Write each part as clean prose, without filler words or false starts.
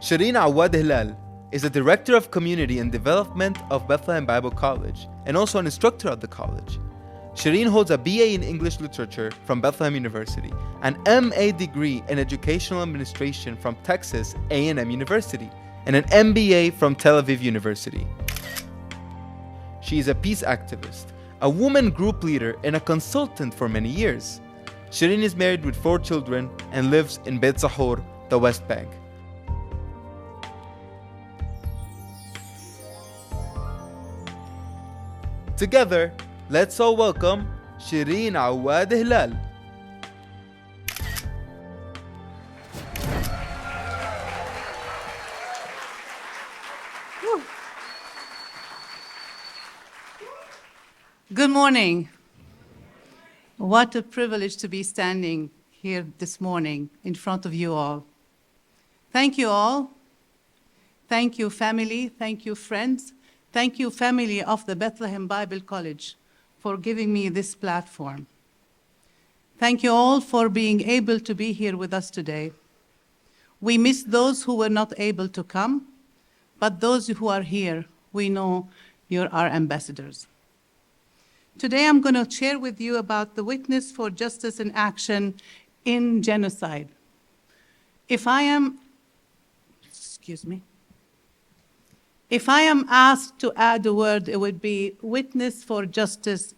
Shireen Awwad Hilal is the Director of Community and Development of Bethlehem Bible College and also an instructor at the college. Shireen holds a BA in English Literature from Bethlehem University, an MA degree in Educational Administration from Texas A&M University, and an MBA from Tel Aviv University. She is a peace activist, a woman group leader, and a consultant for many years. Shireen is married with 4 children and lives in Beit Zahor, the West Bank. Together, let's all welcome Shireen Awwad Hilal. Good morning. What a privilege to be standing here this morning in front of you all. Thank you all. Thank you, family. Thank you, friends. Thank you, family of the Bethlehem Bible College, for giving me this platform. Thank you all for being able to be here with us today. We miss those who were not able to come, but those who are here, we know you're our ambassadors. Today I'm going to share with you about the Witness for Justice in Action in Genocide. If I am asked to add a word, it would be Witness for Justice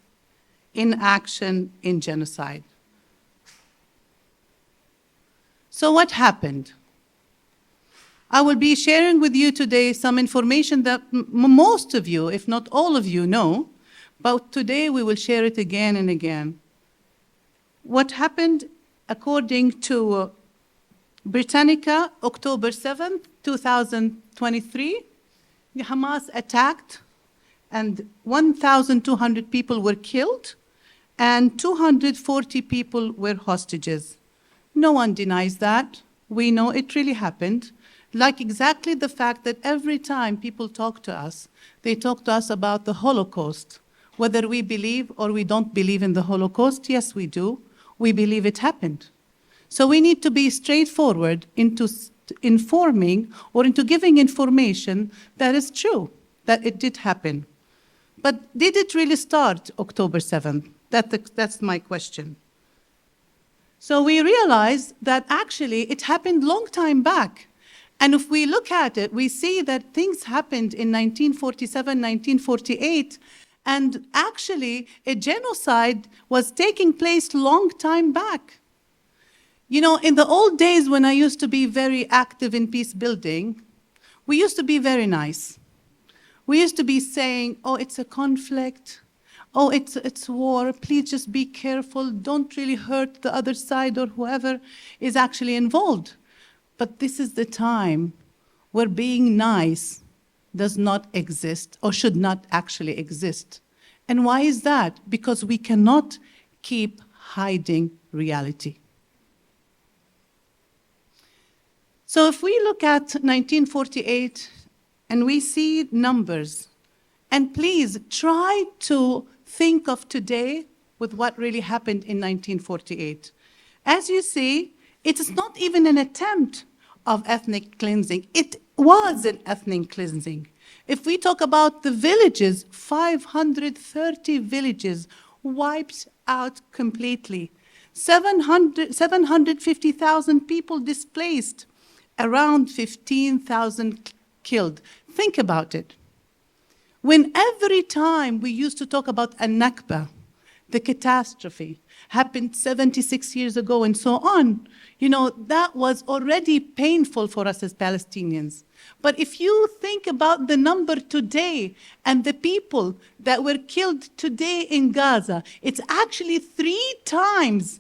in Action in Genocide. So what happened? I will be sharing with you today some information that most of you, if not all of you, know, but today we will share it again and again. What happened, according to Britannica, October 7th, 2023, Hamas attacked and 1,200 people were killed and 240 people were hostages. No one denies that. We know it really happened. Like exactly the fact that every time people talk to us, they talk to us about the Holocaust. Whether we believe or we don't believe in the Holocaust, yes, we do. We believe it happened. So we need to be straightforward into informing or into giving information that is true, that it did happen. But did it really start October 7th? That's my question. So we realize that actually it happened long time back. And if we look at it, we see that things happened in 1947, 1948, and actually a genocide was taking place long time back. You know, in the old days when I used to be very active in peace building, we used to be very nice. We used to be saying, oh, it's a conflict. Oh, it's war. Please just be careful. Don't really hurt the other side or whoever is actually involved. But this is the time where being nice does not exist or should not actually exist. And why is that? Because we cannot keep hiding reality. So if we look at 1948 and we see numbers, and please try to think of today with what really happened in 1948. As you see, it is not even an attempt of ethnic cleansing. It was an ethnic cleansing. If we talk about the villages, 530 villages wiped out completely. 750,000 people displaced. Around 15,000 killed. Think about it. When every time we used to talk about a Nakba, the catastrophe, happened 76 years ago and so on, you know, that was already painful for us as Palestinians. But if you think about the number today and the people that were killed today in Gaza, it's actually 3 times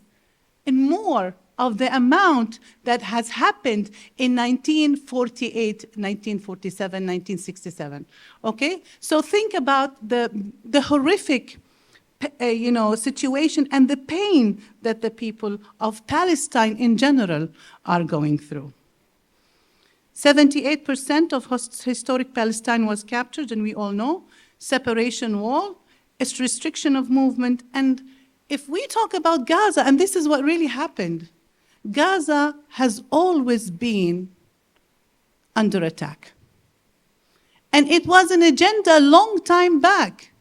and more of the amount that has happened in 1948, 1947, 1967, okay? So think about the horrific situation and the pain that the people of Palestine in general are going through. 78% of historic Palestine was captured, and we all know, separation wall, its restriction of movement, and if we talk about Gaza, and this is what really happened, Gaza has always been under attack. And it was an agenda a long time back.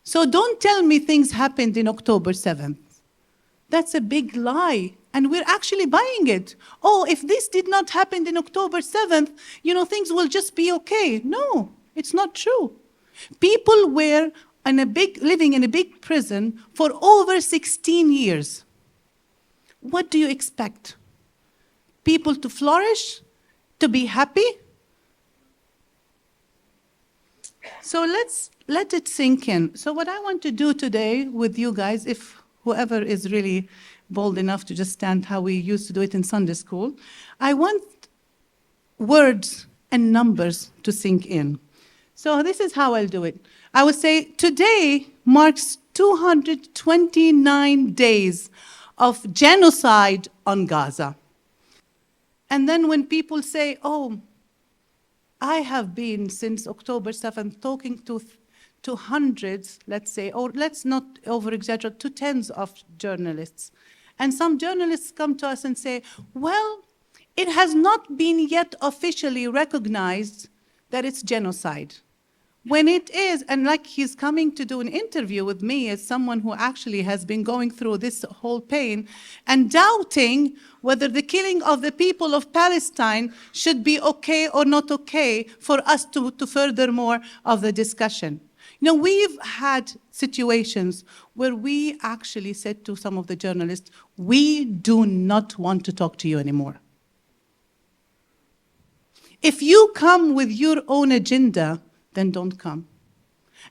So don't tell me things happened in October 7th. That's a big lie, and we're actually buying it. Oh, if this did not happen in October 7th, things will just be okay. No, it's not true. People were living in a big prison for over 16 years. What do you expect? People to flourish? To be happy? So let's let it sink in. So what I want to do today with you guys, if whoever is really bold enough to just stand how we used to do it in Sunday school, I want words and numbers to sink in. So this is how I'll do it. I would say today marks 229 days of genocide on Gaza. And then when people say, oh, I have been since October 7th talking to hundreds, let's say, or let's not over-exaggerate, to tens of journalists. And some journalists come to us and say, well, it has not been yet officially recognized that it's genocide. When it is, and like he's coming to do an interview with me as someone who actually has been going through this whole pain and doubting whether the killing of the people of Palestine should be okay or not okay for us to further more of the discussion. We've had situations where we actually said to some of the journalists, we do not want to talk to you anymore. If you come with your own agenda, then don't come.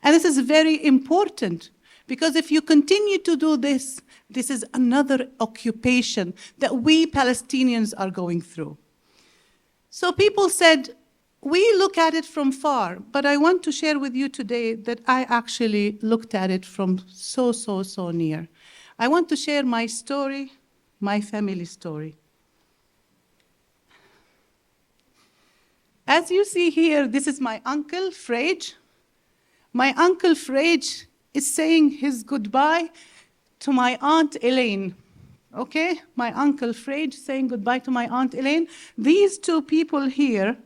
And this is very important, because if you continue to do this, this is another occupation that we Palestinians are going through. So people said, we look at it from far, but I want to share with you today that I actually looked at it from so near. I want to share my story, my family story. As you see here, this is my uncle, Frage. My uncle Frage is saying his goodbye to my Aunt Elaine. Okay? My uncle Frage saying goodbye to my Aunt Elaine. These two people here,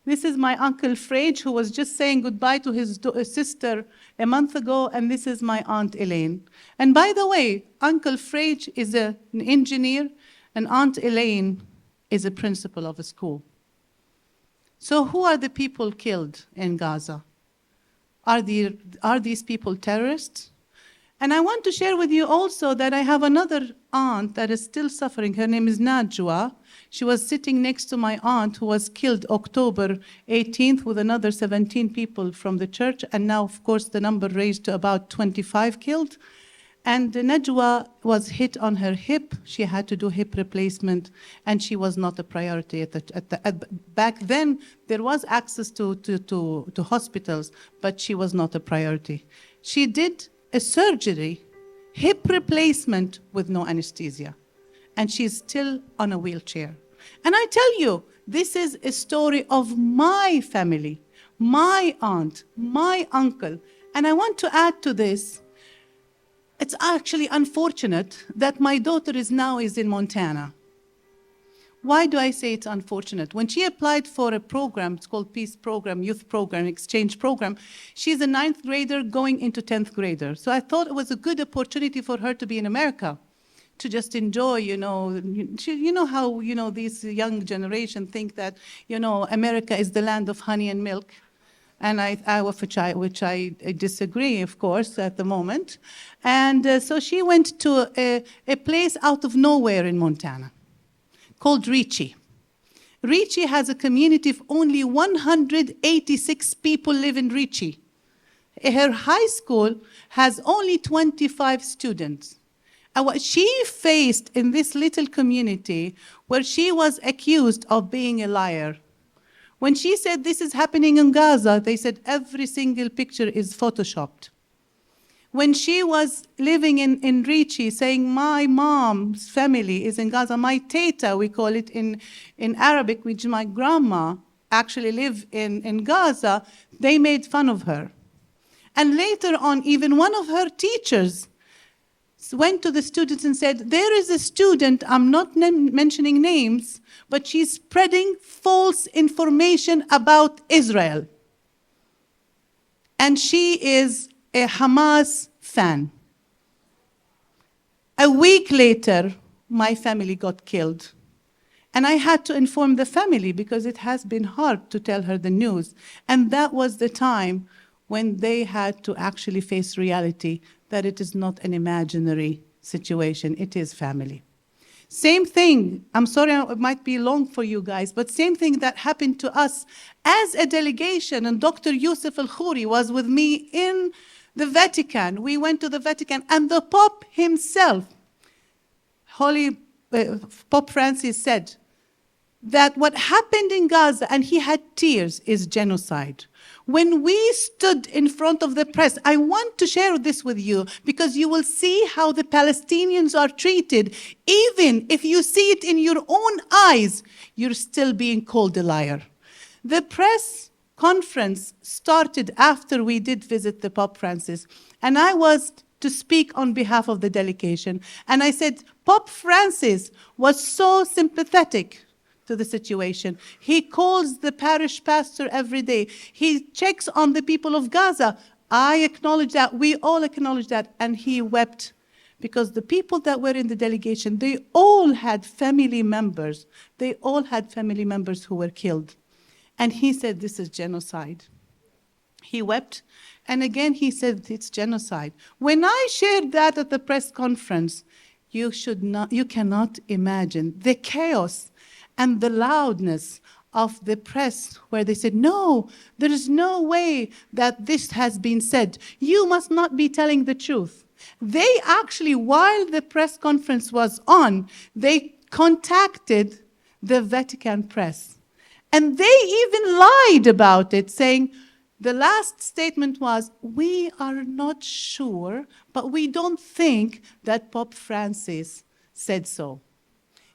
this is my uncle Frage, who was just saying goodbye to his sister a month ago, and this is my Aunt Elaine. And by the way, Uncle Frage is an engineer, and Aunt Elaine is a principal of a school. So who are the people killed in Gaza? Are these people terrorists? And I want to share with you also that I have another aunt that is still suffering. Her name is Najwa. She was sitting next to my aunt who was killed October 18th with another 17 people from the church. And now, of course, the number raised to about 25 killed. And Najwa was hit on her hip. She had to do hip replacement, and she was not a priority back then. There was access to hospitals, but she was not a priority. She did a surgery, hip replacement with no anesthesia, and she's still on a wheelchair. And I tell you, this is a story of my family, my aunt, my uncle. And I want to add to this, it's actually unfortunate that my daughter is in Montana. Why do I say it's unfortunate? When she applied for a program, it's called Peace Program, Youth Program, Exchange Program, she's a 9th grader going into 10th grader. So I thought it was a good opportunity for her to be in America, to just enjoy, you know how, these young generation think that, America is the land of honey and milk. And which I disagree, of course, at the moment. And so she went to a place out of nowhere in Montana called Ricci. Ricci has a community of only 186 people live in Ricci. Her high school has only 25 students. And what she faced in this little community, where she was accused of being a liar. When she said this is happening in Gaza, they said every single picture is photoshopped. When she was living in Ricci, saying my mom's family is in Gaza, my teta, we call it in Arabic, which my grandma actually live in Gaza, they made fun of her. And later on, even one of her teachers went to the students and said, there is a student, I'm not mentioning names, but she's spreading false information about Israel. And she is a Hamas fan. A week later, my family got killed. And I had to inform the family because it has been hard to tell her the news. And that was the time when they had to actually face reality that it is not an imaginary situation, it is family. Same thing, I'm sorry it might be long for you guys, but same thing that happened to us as a delegation, and Dr. Yusuf Al-Khouri was with me in the Vatican. We went to the Vatican, and the Pope himself, Pope Francis, said that what happened in Gaza, and he had tears, is genocide. When we stood in front of the press, I want to share this with you because you will see how the Palestinians are treated. Even if you see it in your own eyes, you're still being called a liar. The press conference started after we did visit the Pope Francis, and I was to speak on behalf of the delegation. And I said, Pope Francis was so sympathetic to the situation. He calls the parish pastor every day. He checks on the people of Gaza. I acknowledge that. We all acknowledge that. And he wept because the people that were in the delegation, they all had family members. They all had family members who were killed. And he said, this is genocide. He wept. And again, he said, it's genocide. When I shared that at the press conference, you cannot imagine the chaos and the loudness of the press, where they said, no, there is no way that this has been said. You must not be telling the truth. They actually, while the press conference was on, they contacted the Vatican press. And they even lied about it, saying, the last statement was, we are not sure, but we don't think that Pope Francis said so.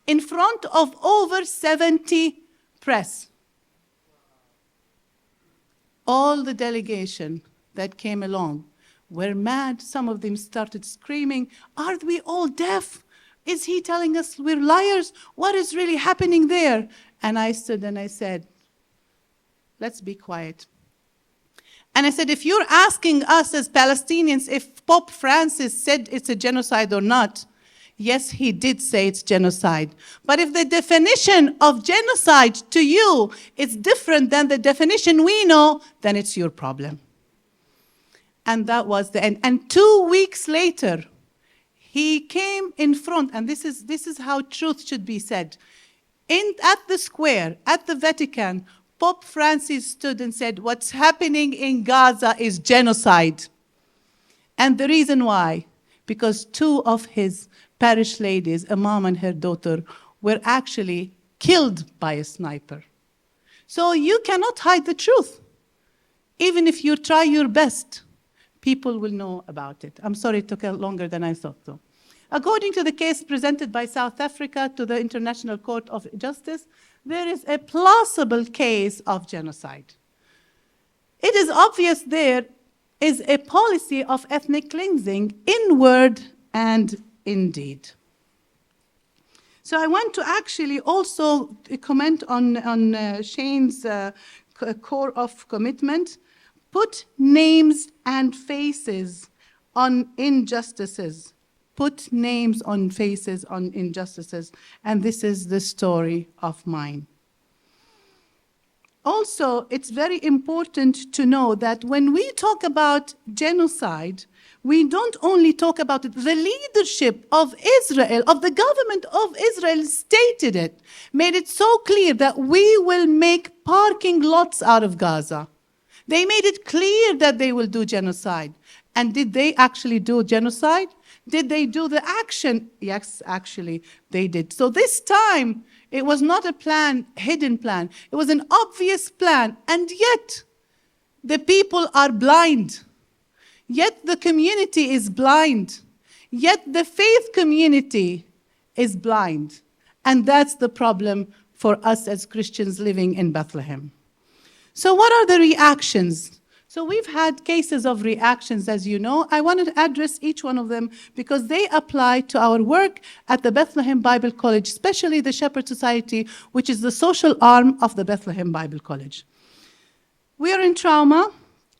In front of over 70 press. All the delegation that came along were mad. Some of them started screaming, are we all deaf? Is he telling us we're liars? What is really happening there? And I stood and I said, let's be quiet. And I said, if you're asking us as Palestinians if Pope Francis said it's a genocide or not, yes, he did say it's genocide. But if the definition of genocide to you is different than the definition we know, then it's your problem. And that was the end. And 2 weeks later, he came in front, and this is how truth should be said. At the square, at the Vatican, Pope Francis stood and said, what's happening in Gaza is genocide. And the reason why, because 2 of his parish ladies, a mom and her daughter, were actually killed by a sniper. So you cannot hide the truth. Even if you try your best, people will know about it. I'm sorry it took longer than I thought, though. According to the case presented by South Africa to the International Court of Justice, there is a plausible case of genocide. It is obvious there is a policy of ethnic cleansing in word and in deed. So I want to actually also comment on Shane's core of commitment. Put names and faces on injustices. Put names on faces on injustices. And this is the story of mine. Also, it's very important to know that when we talk about genocide, we don't only talk about it. The leadership of Israel, of the government of Israel, stated it, made it so clear that we will make parking lots out of Gaza. They made it clear that they will do genocide. And did they actually do genocide? Did they do the action? Yes, actually, they did. So this time, it was not a plan, hidden plan. It was an obvious plan. And yet, the people are blind. Yet the community is blind. Yet the faith community is blind. And that's the problem for us as Christians living in Bethlehem. So what are the reactions? So we've had cases of reactions, as you know. I want to address each one of them because they apply to our work at the Bethlehem Bible College, especially the Shepherd Society, which is the social arm of the Bethlehem Bible College. We are in trauma.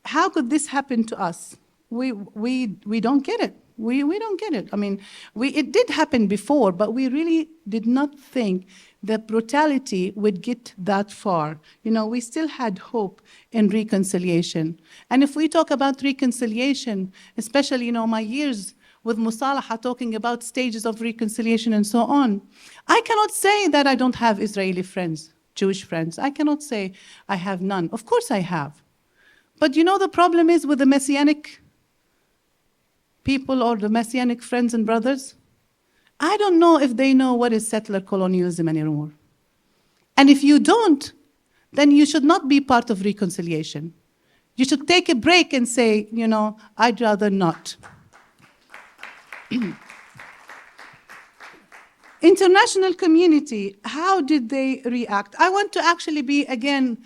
How could this happen to us? We don't get it. We don't get it. I mean, it did happen before, but we really did not think that brutality would get that far. You know, we still had hope in reconciliation. And if we talk about reconciliation, especially, you know, my years with Musalaha talking about stages of reconciliation and so on, I cannot say that I don't have Israeli friends, Jewish friends. I cannot say I have none. Of course I have. But you know, the problem is with the Messianic people or the Messianic friends and brothers, I don't know if they know what is settler colonialism anymore. And if you don't, then you should not be part of reconciliation. You should take a break and say, you know, I'd rather not. International community, how did they react? I want to actually be, again,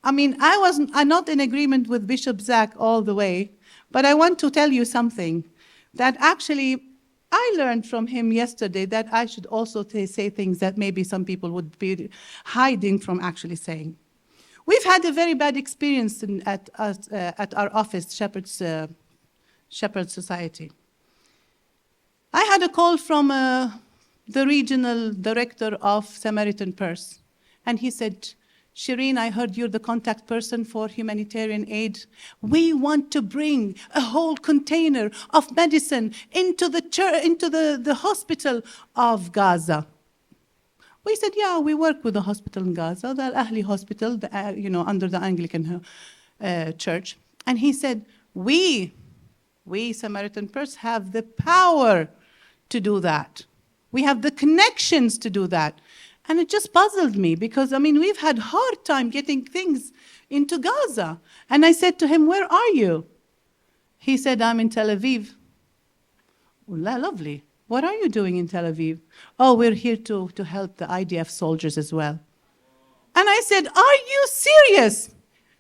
I mean, I'm not in agreement with Bishop Zach all the way, but I want to tell you something that actually I learned from him yesterday, that I should also say things that maybe some people would be hiding from actually saying. We've had a very bad experience at our office, Shepherd Society. I had a call from the regional director of Samaritan Purse, and he said, Shireen, I heard you're the contact person for humanitarian aid. We want to bring a whole container of medicine into the hospital of Gaza. We said, yeah, we work with the hospital in Gaza, the Al-Ahli Hospital, under the Anglican Church. And he said, we Samaritan Purse have the power to do that. We have the connections to do that. And it just puzzled me because, I mean, we've had hard time getting things into Gaza. And I said to him, where are you? He said, I'm in Tel Aviv. Well, lovely. What are you doing in Tel Aviv? Oh, we're here to help the IDF soldiers as well. And I said, are you serious?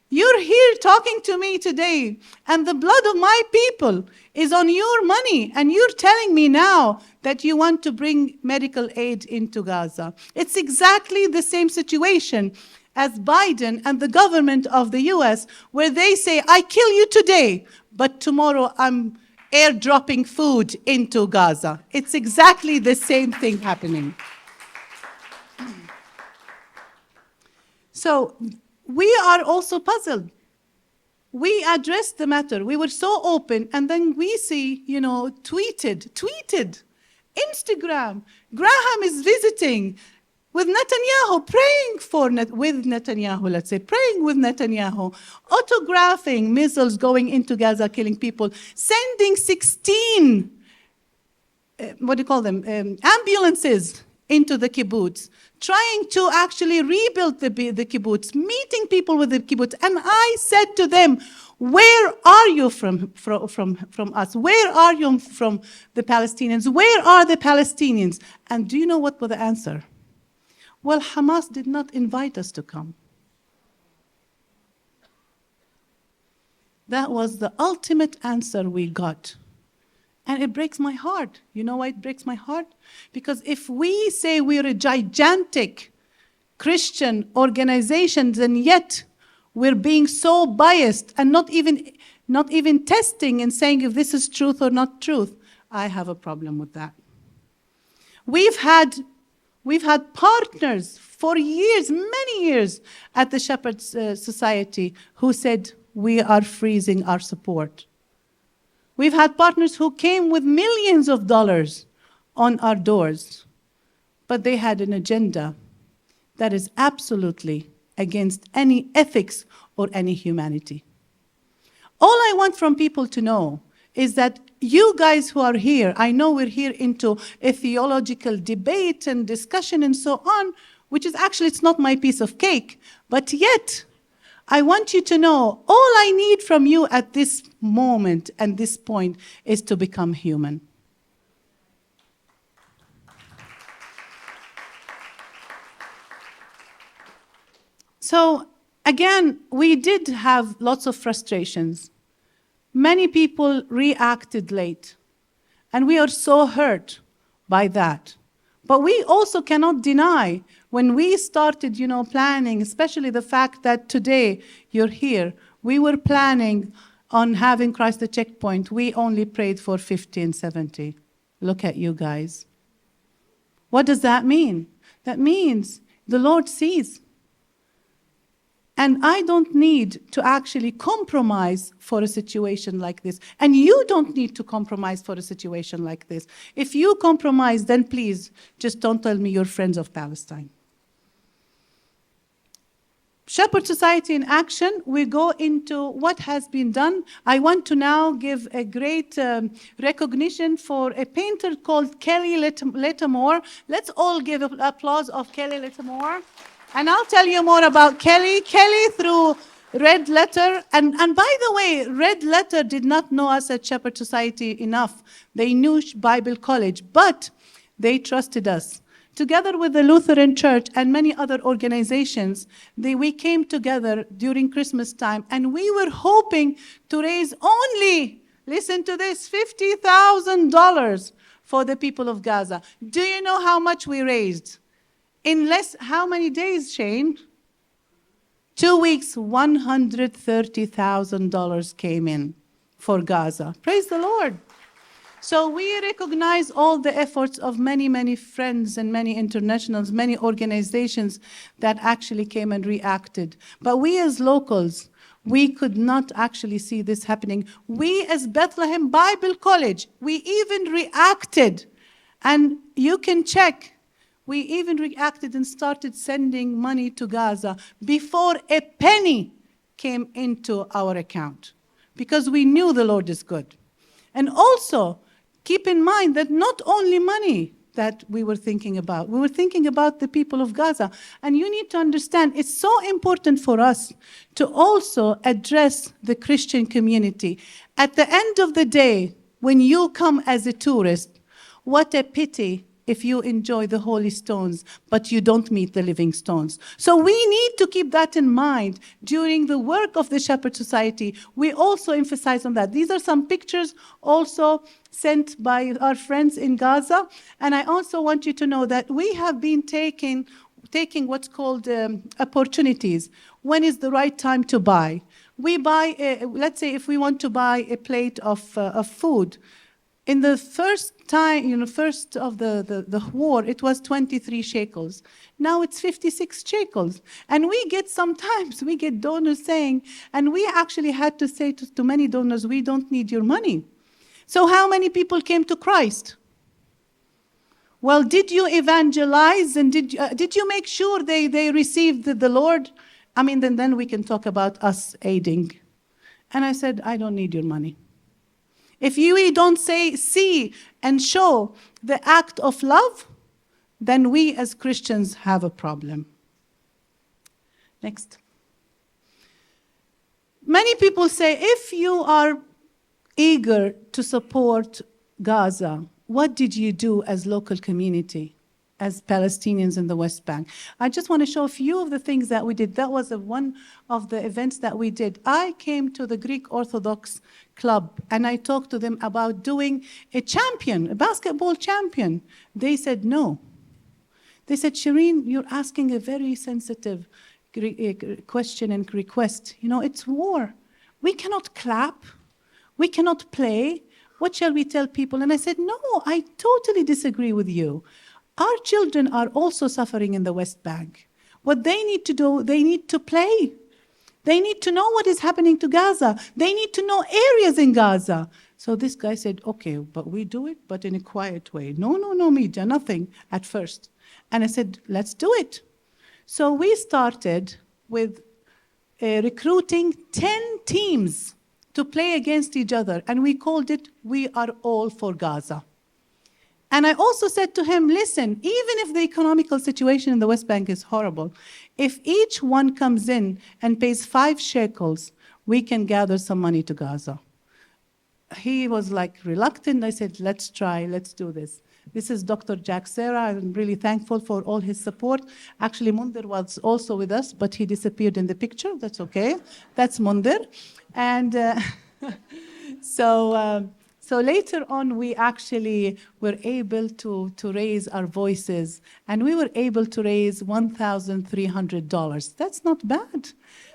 You're here talking to me today, and the blood of my people is on your money, and you're telling me now that you want to bring medical aid into Gaza. It's exactly the same situation as Biden and the government of the US, where they say, I kill you today, but tomorrow I'm airdropping food into Gaza. It's exactly the same thing happening. So we are also puzzled. We addressed the matter. We were so open, and then we see, tweeted, Instagram. Graham is visiting with Netanyahu, praying with Netanyahu, autographing missiles going into Gaza, killing people, sending 16, ambulances into the kibbutz, trying to actually rebuild the kibbutz, meeting people with the kibbutz. And I said to them, where are you from us? Where are you from the Palestinians? Where are the Palestinians? And do you know what was the answer? Well, Hamas did not invite us to come. That was the ultimate answer we got. And it breaks my heart. You know why it breaks my heart? Because if we say we're a gigantic Christian organization, and yet we're being so biased and not even testing and saying if this is truth or not truth, I have a problem with that. We've had partners for years, many years, at the Shepherd Society who said we are freezing our support. We've had partners who came with millions of dollars on our doors, but they had an agenda that is absolutely against any ethics or any humanity. All I want from people to know is that you guys who are here, I know we're here into a theological debate and discussion and so on, which is actually, it's not my piece of cake, but yet, I want you to know, all I need from you at this moment and this point is to become human. So Again, we did have lots of frustrations. Many people reacted late, and we are so hurt by that. But we also cannot deny when we started, planning, especially the fact that today you're here, we were planning on having Christ the checkpoint. We only prayed for 50 and 70. Look at you guys. What does that mean? That means the Lord sees. And I don't need to actually compromise for a situation like this. And you don't need to compromise for a situation like this. If you compromise, then please, just don't tell me you're friends of Palestine. Shepherd Society in Action, we go into what has been done. I want to now give a great recognition for a painter called Kelly Lettamore. Let's all give an applause of Kelly Lettamore. And I'll tell you more about Kelly. Kelly through Red Letter. And by the way, Red Letter did not know us at Shepherd Society enough. They knew Bible College, but they trusted us. Together with the Lutheran Church and many other organizations, we came together during Christmas time, and we were hoping to raise only, listen to this, $50,000 for the people of Gaza. Do you know how much we raised? In how many days, Shane? 2 weeks, $130,000 came in for Gaza. Praise the Lord. So we recognize all the efforts of many, many friends and many internationals, many organizations that actually came and reacted. But we as locals, we could not actually see this happening. We as Bethlehem Bible College, we even reacted. And you can check. We even reacted and started sending money to Gaza before a penny came into our account, because we knew the Lord is good. And also, keep in mind that not only money that we were thinking about the people of Gaza. And you need to understand, it's so important for us to also address the Christian community. At the end of the day, when you come as a tourist, what a pity if you enjoy the holy stones, but you don't meet the living stones. So we need to keep that in mind during the work of the Shepherd Society. We also emphasize on that. These are some pictures also sent by our friends in Gaza. And I also want you to know that we have been taking what's called opportunities. When is the right time to buy? We buy, let's say if we want to buy a plate of food, in the first time, first of the war, it was 23 shekels. Now it's 56 shekels. And sometimes we get donors saying, and we actually had to say to many donors, we don't need your money. So how many people came to Christ? Well, did you evangelize, and did you make sure they received the Lord? I mean, then we can talk about us aiding. And I said, I don't need your money. If we don't see and show the act of love, then we as Christians have a problem. Next. Many people say, if you are eager to support Gaza, what did you do as local community, as Palestinians in the West Bank? I just want to show a few of the things that we did. That was one of the events that we did. I came to the Greek Orthodox Club, and I talked to them about doing a basketball champion. They said no. They said, Shireen, you're asking a very sensitive question and request. It's war. We cannot clap. We cannot play. What shall we tell people? And I said, no, I totally disagree with you. Our children are also suffering in the West Bank. What they need to do, they need to play. They need to know what is happening to Gaza. They need to know areas in Gaza. So this guy said, okay, but we do it, but in a quiet way. No media, nothing at first. And I said, let's do it. So we started with recruiting 10 teams to play against each other. And we called it, We Are All for Gaza. And I also said to him, listen, even if the economical situation in the West Bank is horrible, if each one comes in and pays 5 shekels, we can gather some money to Gaza. He was reluctant. I said, let's try, let's do this. This is Dr. Jack Serra. I'm really thankful for all his support. Actually, Mundir was also with us, but he disappeared in the picture. That's okay. That's Mundir. And so later on, we actually were able to raise our voices, and we were able to raise $1,300. That's not bad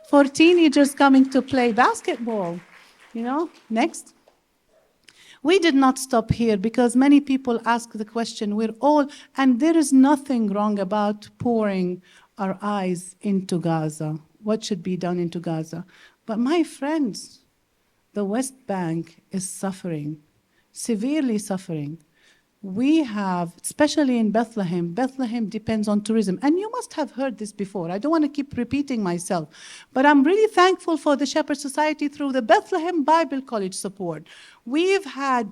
for teenagers coming to play basketball. Next. We did not stop here because many people ask the question, and there is nothing wrong about pouring our eyes into Gaza, what should be done into Gaza. But my friends, the West Bank is suffering, severely suffering. We have, especially in Bethlehem depends on tourism. And you must have heard this before. I don't want to keep repeating myself. But I'm really thankful for the Shepherd Society through the Bethlehem Bible College support. We've had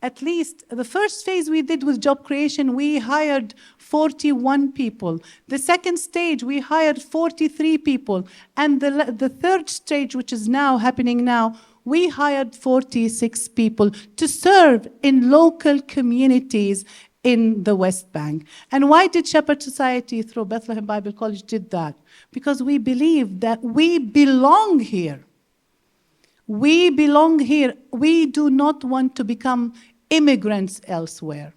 at least the first phase we did with job creation, we hired 41 people. The second stage, we hired 43 people. And the third stage, which is now happening now, we hired 46 people to serve in local communities in the West Bank. And why did Shepherd Society through Bethlehem Bible College did that? Because we believe that we belong here. We belong here. We do not want to become immigrants elsewhere.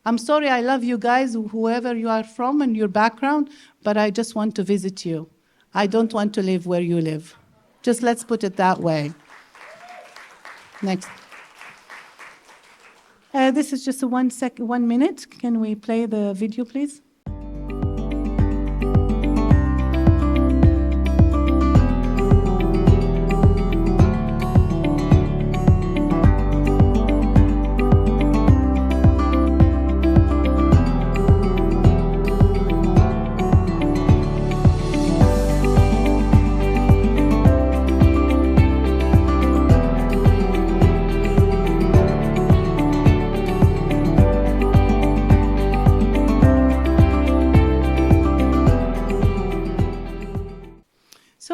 I'm sorry, I love you guys, whoever you are from and your background, but I just want to visit you. I don't want to live where you live. Just let's put it that way. Next. This is just 1 minute. Can we play the video, please?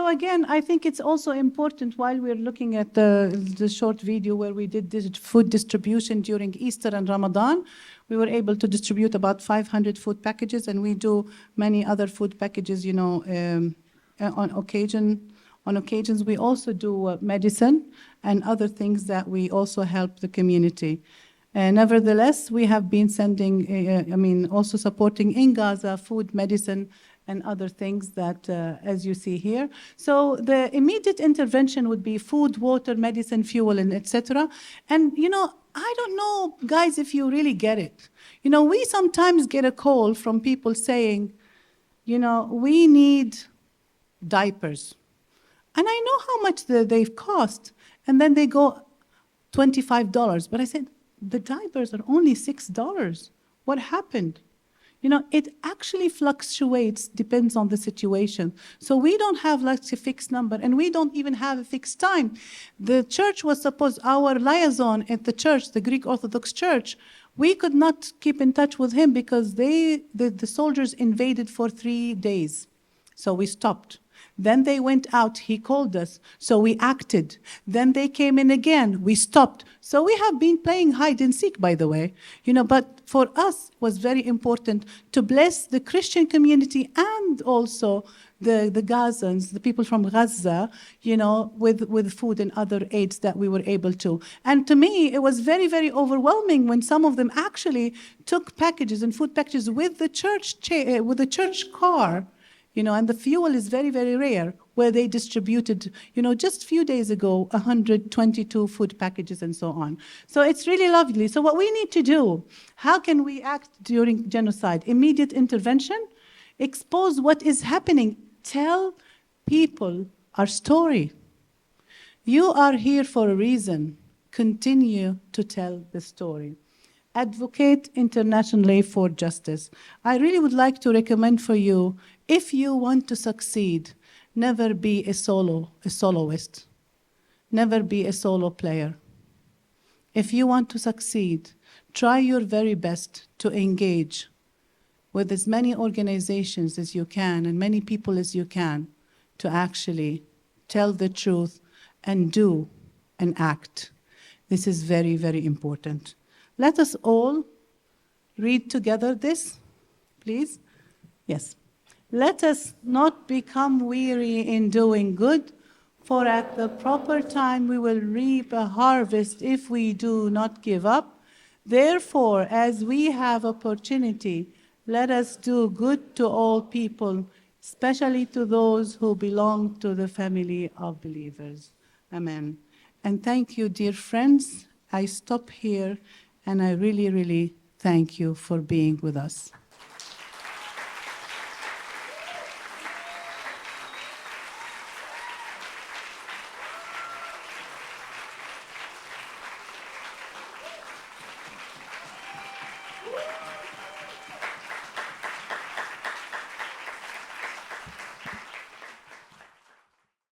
Again, I think it's also important while we're looking at the short video where we did this food distribution during Easter and Ramadan. We were able to distribute about 500 food packages, and we do many other food packages, on occasions. We also do medicine and other things that we also help the community. Nevertheless, we have been sending, also supporting in Gaza food, medicine, and other things that, as you see here. So the immediate intervention would be food, water, medicine, fuel, and etc. And, I don't know, guys, if you really get it. We sometimes get a call from people saying, we need diapers. And I know how much they've cost. And then they go $25. But I said, the diapers are only $6. What happened? It actually fluctuates, depends on the situation. So we don't have a fixed number, and we don't even have a fixed time. The church was supposed, our liaison at the church, the Greek Orthodox Church, we could not keep in touch with him because the soldiers invaded for 3 days. So we stopped. Then they went out, he called us, so we acted. Then they came in again, we stopped. So we have been playing hide and seek, by the way. But for us, it was very important to bless the Christian community and also the Gazans, the people from Gaza, with food and other aids that we were able to. And to me, it was very, very overwhelming when some of them actually took packages and food packages with the church car. And the fuel is very, very rare, where they distributed, just a few days ago, 122 food packages and so on. So it's really lovely. So what we need to do, how can we act during genocide? Immediate intervention, expose what is happening, tell people our story. You are here for a reason. Continue to tell the story. Advocate internationally for justice. I really would like to recommend for you, if you want to succeed, never be a soloist. Never be a solo player. If you want to succeed, try your very best to engage with as many organizations as you can and many people as you can to actually tell the truth and do and act. This is very, very important. Let us all read together this, please. Yes. Let us not become weary in doing good, for at the proper time we will reap a harvest if we do not give up. Therefore, as we have opportunity, let us do good to all people, especially to those who belong to the family of believers. Amen. And thank you, dear friends. I stop here, and I really, really thank you for being with us.